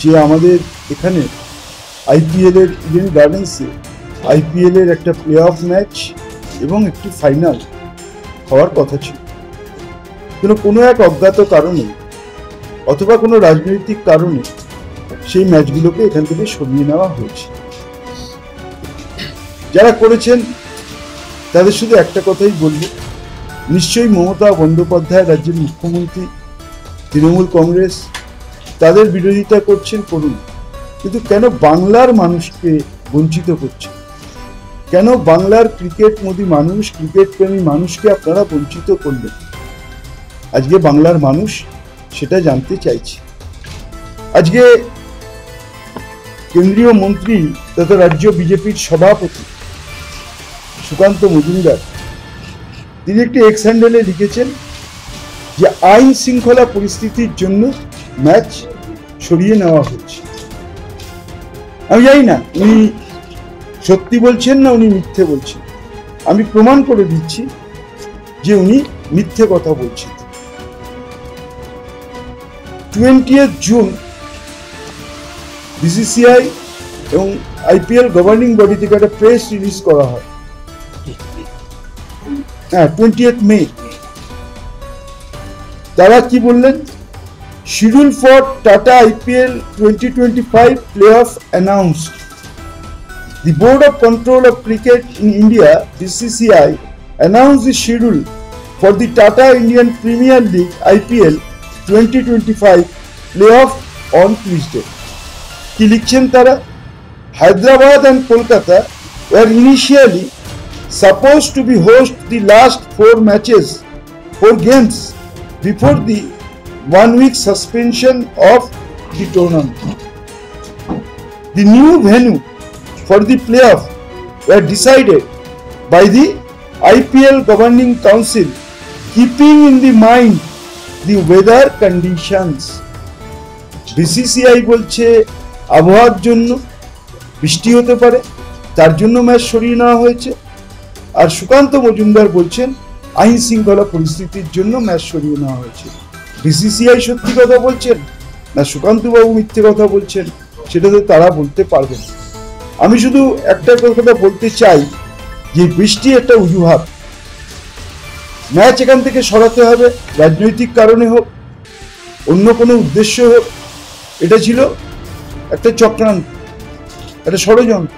যে আমাদের এখানে আইপিএল এর ইডেন গার্ডেন্সে আইপিএল এর একটা প্লে অফ ম্যাচ এবং একটি ফাইনাল হওয়ার কথা ছিল, কিন্তু কোনো এক অজ্ঞাত কারণে অথবা কোনো রাজনৈতিক কারণে সেই ম্যাচগুলোকে এখান থেকে সরিয়ে নেওয়া হয়েছে। যারা করেছেন তাদের শুধু একটা কথাই বলবো, নিশ্চয়ই মমতা বন্দ্যোপাধ্যায় রাজ্যের মুখ্যমন্ত্রী, তৃণমূল কংগ্রেস তাদের বিরোধিতা করছেন, করুন, কিন্তু কেন বাংলার মানুষকে বঞ্চিত করছেন? কেন বাংলার ক্রিকেটমোদী মানুষ, ক্রিকেট প্রেমী মানুষকে আপনারা বঞ্চিত করলেন? আজকে বাংলার মানুষ সেটা জানতে চাইছে। আজকে কেন্দ্রীয় মন্ত্রী তথা রাজ্য বিজেপির সভাপতি সুকান্ত মজুমদার তিনি একটি এক্স হ্যান্ডেলে লিখেছেন যে আইন শৃঙ্খলা পরিস্থিতির জন্য ম্যাচ সরিয়ে নেওয়া হচ্ছে। আমি জানি না উনি সত্যি বলছেন না উনি মিথ্যে বলছেন। আমি প্রমাণ করে দিচ্ছি যে উনি মিথ্যে কথা বলছেন। 20 জুন বিসিসিআই এবং আইপিএল গভর্নিং বডি থেকে একটা প্রেস রিলিজ করা হয়। হ্যাঁ, 20 মে তারা কি বললেন? Schedule for tata IPL 2025 playoff announced. The Board of Control of Cricket in India, BCCI, announced the schedule for the Tata Indian Premier League IPL 2025 playoff on Tuesday. কি লিখছেন তারা? Hyderabad and Kolkata were initially supposed to be host the last 4 games before the 1-week suspension of the tournament. The new venue for the playoff were decided by the IPL Governing Council, keeping in the mind the weather conditions. BCCI বলছে আবহাওয়ার জন্য, বৃষ্টি হতে পারে, তার জন্য match সরিয়ে নেওয়া হয়েছে। আর সুকান্ত মজুমদার বলছেন আইন শৃঙ্খলা পরিস্থিতির জন্য ম্যাচ সরিয়ে নেওয়া হয়েছে। বিসিসিআই সত্যি কথা বলছেন না সুকান্তবাবু মিথ্যে কথা বলছেন সেটা তো তারা বলতে পারবেন। আমি শুধু একটা কথা বলতে চাই যে বৃষ্টি একটা অজুহাত। ম্যাচ এখান থেকে সরাতে হবে, রাজনৈতিক কারণে হোক, অন্য কোনো উদ্দেশ্য হোক, এটা ছিল একটা চক্রান্ত, একটা ষড়যন্ত্র।